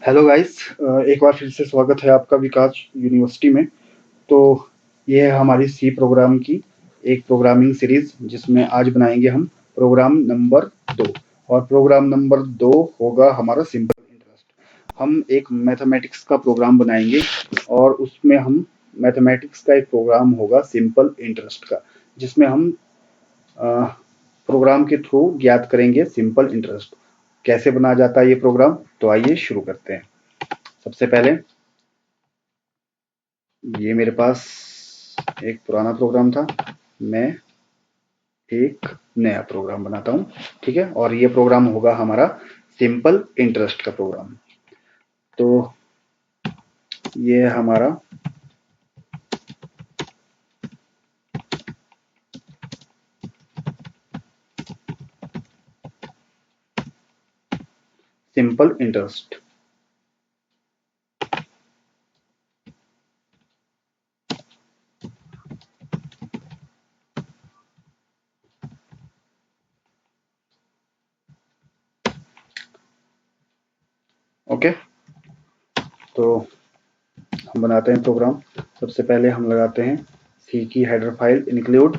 Hello guys, एक बार फिर से स्वागत है आपका विकास यूनिवर्सिटी में। तो ये है हमारी सी प्रोग्राम की एक प्रोग्रामिंग सीरीज, जिसमें आज बनाएंगे हम प्रोग्राम नंबर 2। और प्रोग्राम नंबर 2 होगा हमारा सिंपल इंटरेस्ट। हम एक मैथमेटिक्स का प्रोग्राम बनाएंगे और उसमें हम मैथमेटिक्स का एक प्रोग्राम होगा सिंपल इंटरेस्ट का, जिसमें हम प्रोग्राम के थ्रू ज्ञात करेंगे सिंपल इंटरेस्ट। कैसे बनाया जाता है ये प्रोग्राम, तो आइए शुरू करते हैं। सबसे पहले ये मेरे पास एक पुराना प्रोग्राम था, मैं एक नया प्रोग्राम बनाता हूँ। ठीक है, और ये प्रोग्राम होगा हमारा सिंपल इंटरेस्ट का प्रोग्राम। तो ये है हमारा सिंपल इंटरेस्ट। ओके, तो हम बनाते हैं प्रोग्राम। सबसे पहले हम लगाते हैं सी की header file include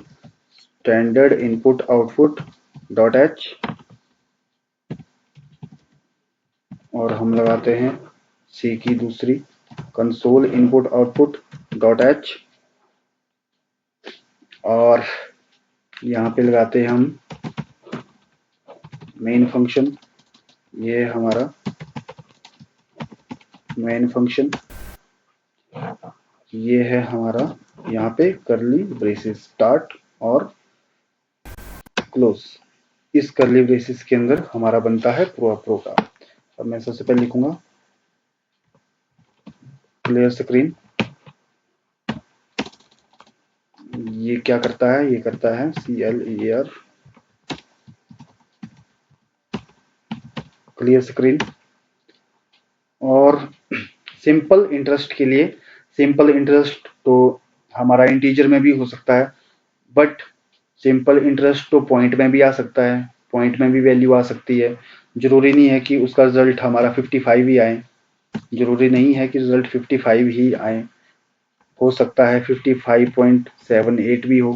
standard input output dot H, और हम लगाते हैं सी की दूसरी console input output dot H, और यहाँ पे लगाते हैं हम मेन फंक्शन। ये हमारा मेन फंक्शन, ये है हमारा यहाँ पे करली ब्रेसेस स्टार्ट और क्लोज। इस करली ब्रेसेस के अंदर हमारा बनता है प्रोग्राम। अब मैं सबसे पहले लिखूंगा क्लियर स्क्रीन। ये क्या करता है, ये करता है CLER क्लियर स्क्रीन। और सिंपल इंटरेस्ट के लिए, सिंपल इंटरेस्ट तो हमारा इंटीजर में भी हो सकता है, बट सिंपल इंटरेस्ट तो पॉइंट में भी आ सकता है, पॉइंट में भी वैल्यू आ सकती है। जरूरी नहीं है कि उसका रिजल्ट हमारा 55 ही आए, जरूरी नहीं है कि रिजल्ट 55 ही आए, हो सकता है 55.78 भी हो।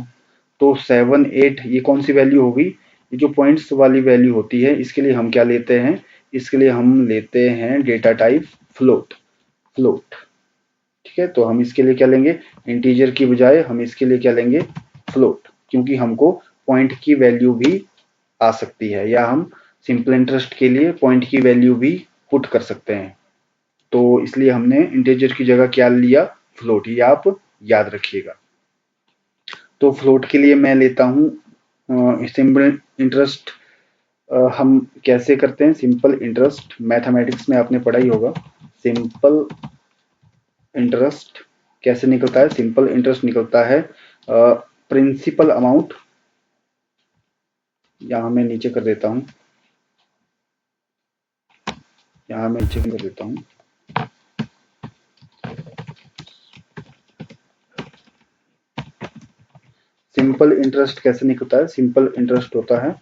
तो 78 ये कौन सी वैल्यू होगी, ये जो पॉइंट्स वाली वैल्यू होती है, इसके लिए हम क्या लेते हैं, इसके लिए हम लेते हैं डेटा टाइप फ्लोट। फ्लोट, ठीक है। तो हम इसके लिए क्या लेंगे, इंटीजर की बजाय हम इसके लिए क्या लेंगे, फ्लोट, क्योंकि हमको पॉइंट की वैल्यू भी आ सकती है, या हम सिंपल इंटरेस्ट के लिए पॉइंट की वैल्यू भी पुट कर सकते हैं। तो इसलिए हमने इंटीजर की जगह क्या लिया, फ्लोट। ये आप याद रखिएगा। तो फ्लोट के लिए मैं लेता हूँ सिंपल इंटरेस्ट। हम कैसे करते हैं सिंपल इंटरेस्ट, मैथमेटिक्स में आपने पढ़ा ही होगा। सिंपल इंटरेस्ट कैसे निकलता है, सिंपल इंटरेस्ट निकलता है प्रिंसिपल अमाउंट। यहां मैं नीचे कर देता हूं, यहां मैं नीचे कर देता हूं। सिंपल इंटरेस्ट कैसे निकलता है, सिंपल इंटरेस्ट होता है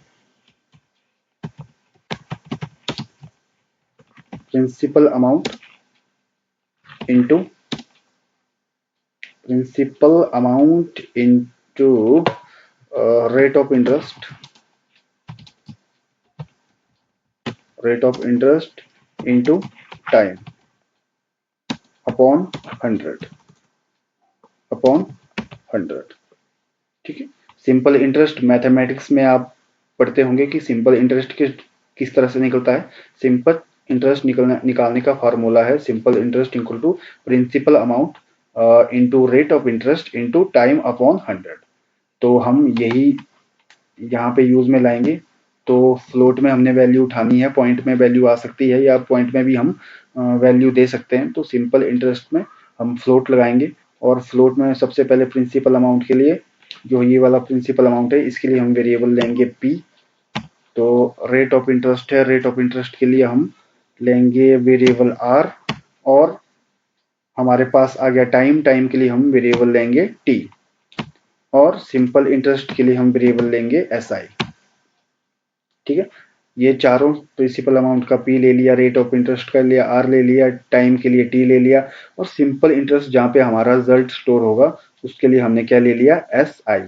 principal amount into principal amount into rate of interest, rate of interest into time upon 100, upon 100। ठीक है। सिंपल इंटरेस्ट मैथमेटिक्स में आप पढ़ते होंगे कि सिंपल इंटरेस्ट किस तरह से निकलता है। सिंपल इंटरेस्ट निकालने का फॉर्मूला है simple interest equal to principal amount into rate of interest into time upon 100। तो हम यही यहाँ पे यूज में लाएंगे। तो फ्लोट में हमने वैल्यू उठानी है, पॉइंट में वैल्यू आ सकती है, या पॉइंट में भी हम वैल्यू दे सकते हैं। तो सिंपल इंटरेस्ट में हम फ्लोट लगाएंगे, और फ्लोट में सबसे पहले प्रिंसिपल अमाउंट के लिए, जो ये वाला प्रिंसिपल अमाउंट है, इसके लिए हम वेरिएबल लेंगे p। तो रेट ऑफ इंटरेस्ट है, रेट ऑफ इंटरेस्ट के लिए हम लेंगे वेरिएबल r, और हमारे पास आ गया टाइम, टाइम के लिए हम वेरिएबल लेंगे t, और सिंपल इंटरेस्ट के लिए हम वेरिएबल लेंगे SI। ठीक है। ये चारों प्रिंसिपल अमाउंट का पी ले लिया, रेट ऑफ इंटरेस्ट का लिया, आर ले लिया, टाइम के लिए टी ले लिया, और सिंपल इंटरेस्ट जहाँ पे हमारा रिजल्ट स्टोर होगा उसके लिए हमने क्या ले लिया, एस आई।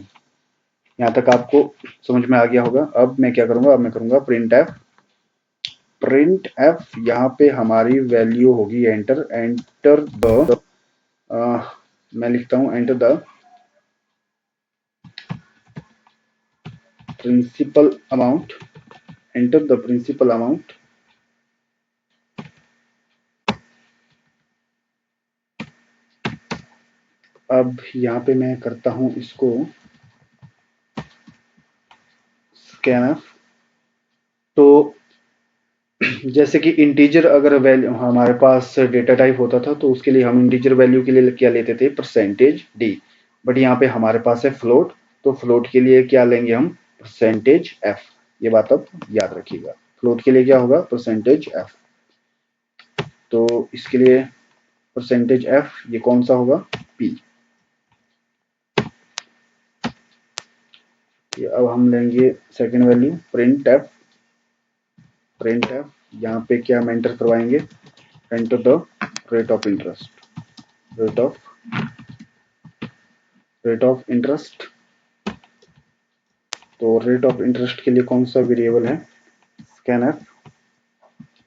यहाँ तक आपको समझ में आ गया होगा। अब मैं क्या करूंगा, अब मैं करूंगा प्रिंट एफ। प्रिंट एफ यहाँ पे हमारी वैल्यू होगी एंटर, एंटर द, मैं लिखता हूं enter the principal amount, enter the principal amount. अब यहाँ पे मैं करता हूं इसको स्कैनफ। तो जैसे कि इंटीजर अगर वैल्यू हमारे पास डेटा टाइप होता था तो उसके लिए हम इंटीजर वैल्यू के लिए क्या लेते थे, परसेंटेज डी। बट यहाँ पे हमारे पास है फ्लोट, तो फ्लोट के लिए क्या लेंगे हम, परसेंटेज एफ। ये बात अब याद रखिएगा, फ्लोट के लिए क्या होगा, परसेंटेज एफ। तो इसके लिए परसेंटेज एफ ये कौन सा होगा, पी। ये अब हम लेंगे second value print F. Print F यहाँ पे क्या हम एंटर करवाएंगे, enter the rate of interest, rate of, rate of interest. तो रेट ऑफ इंटरेस्ट के लिए कौन सा वेरिएबल है, स्कैनफ।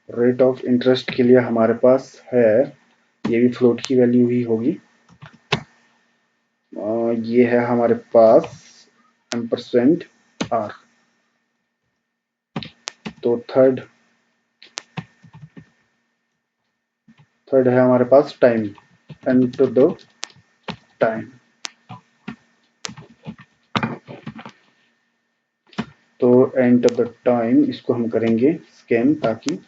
रेट ऑफ इंटरेस्ट के लिए हमारे पास है, ये भी फ्लोट की वैल्यू ही होगी, ये है हमारे पास एम्परसेंड आर। तो थर्ड है हमारे पास टाइम, एंटर द टाइम। तो एंटर द टाइम इसको हम करेंगे स्कैन, ताकि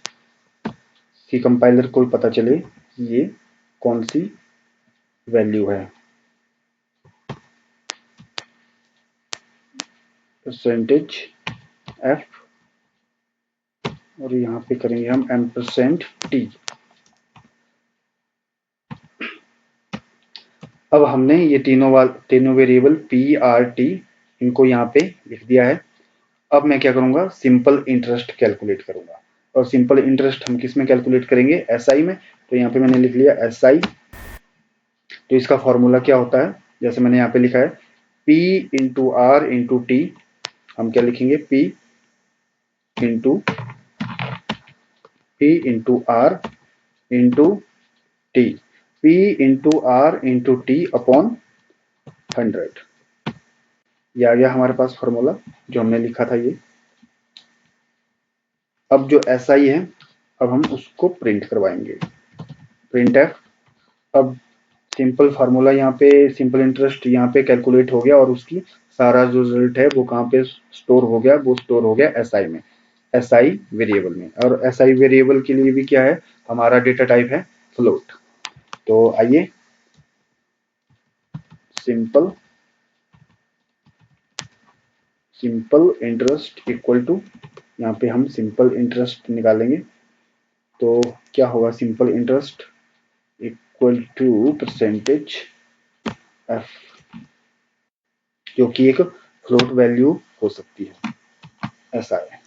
सी कंपाइलर को पता चले ये कौन सी वैल्यू है। परसेंटेज एफ, और यहाँ पे करेंगे हम एम्परसेंड टी। अब हमने ये तीनों वेरिएबल पी आर टी इनको यहाँ पे लिख दिया है। अब मैं क्या करूंगा, सिंपल इंटरेस्ट कैलकुलेट करूंगा। और सिंपल इंटरेस्ट हम किस में कैलकुलेट करेंगे, एसआई में। तो यहाँ पे मैंने लिख लिया एसआई। तो इसका फॉर्मूला क्या होता है, जैसे मैंने यहाँ पे लिखा है P into R into T. हम क्या लिखेंगे, P into R into T, P into R into T upon 100। ये आ गया हमारे पास फॉर्मूला जो हमने लिखा था ये। अब जो एसआई है, अब हम उसको प्रिंट करवाएंगे, प्रिंट एफ। अब सिंपल फार्मूला यहाँ पे, सिंपल इंटरेस्ट यहाँ पे कैलकुलेट हो गया, और उसकी सारा जो रिजल्ट है वो कहाँ पे स्टोर हो गया, वो स्टोर हो गया एसआई में, एसआई वेरिएबल में। और एसआई वेरिएबल के लिए भी क्या है, हमारा डेटा टाइप है फ्लोट। तो आइए सिंपल इंटरेस्ट इक्वल टू, यहाँ पे हम सिंपल इंटरेस्ट निकालेंगे। तो क्या होगा, simple interest equal to percentage F, जो कि एक फ्लोट वैल्यू हो सकती है, ऐसा है।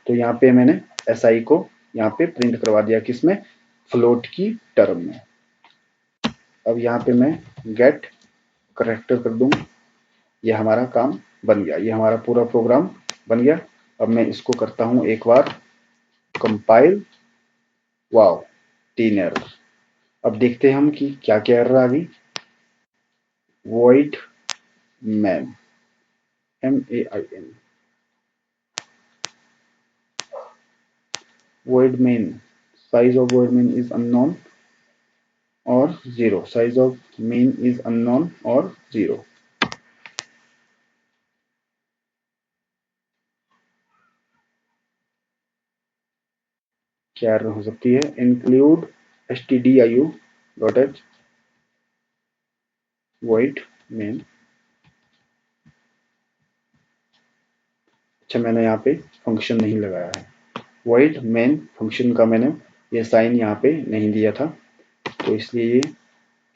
तो यहाँ पे मैंने एसआई को यहाँ पे प्रिंट करवा दिया, किसमें, फ्लोट की टर्म में। अब यहाँ पे मैं गेट करेक्टर कर दूंगा, ये हमारा काम बन गया, ये हमारा पूरा प्रोग्राम बन गया। अब मैं इसको करता हूँ एक बार कंपाइल। Wow, 3 error. अब देखते हैं हम कि क्या क्या एरर आ गई। void main, MAIN, void main, size of void main is unknown or 0, size of main is unknown or 0। क्या एरर हो सकती है, include stdio.h void main। अच्छा, मैंने यहाँ पे फंक्शन नहीं लगाया है, void main फंक्शन का मैंने ये साइन यहाँ पे नहीं दिया था, तो इसलिए ये,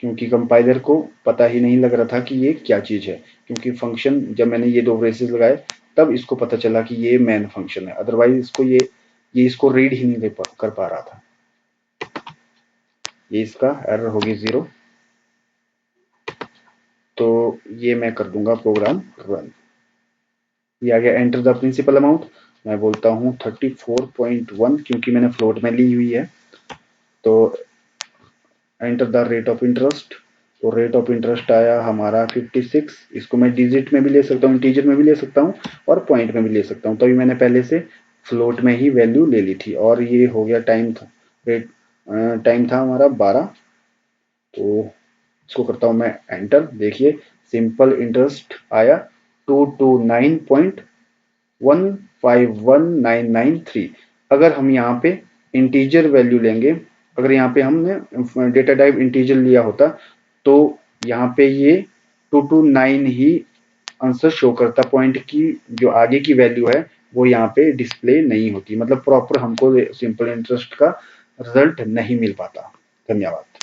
क्योंकि कंपाइलर को पता ही नहीं लग रहा था कि ये क्या चीज़ है, क्योंकि फंक्शन जब मैंने ये दो ब्रेसेस लगाए तब इसको पता चला कि ये मेन फंक्शन है, अदरवाइज इसको ये इसको रीड ही नहीं कर पा रहा था। ये इसका एरर होगी 0। तो ये मैं कर दूंगा प्रोग्राम रन। ये आ गया एंटर द प्रिंसिपल अमाउंट। मैं बोलता हूँ 34.1 क्योंकि मैंने फ्लोट में ली हुई है। तो enter the rate of interest. तो रेट ऑफ इंटरेस्ट आया हमारा 56। इसको मैं डिजिट में भी ले सकता हूँ, इंटीजर में भी ले सकता हूँ और पॉइंट में भी ले सकता हूँ। तभी मैंने पहले से फ्लोट में ही वैल्यू ले ली थी। और ये हो गया टाइम था, रेट टाइम था हमारा 12। तो इसको करता हूँ मैं एंटर। देखिए सिंपल इंटरेस्ट आया 229.151993। अगर हम यहाँ पे इंटीजर वैल्यू लेंगे, अगर यहाँ पे हमने डेटा टाइप इंटीजर लिया होता तो यहाँ पे ये 229 ही आंसर शो करता। पॉइंट की जो आगे की वैल्यू है वो यहाँ पे डिस्प्ले नहीं होती, मतलब प्रॉपर हमको सिंपल इंटरेस्ट का रिजल्ट नहीं मिल पाता। धन्यवाद।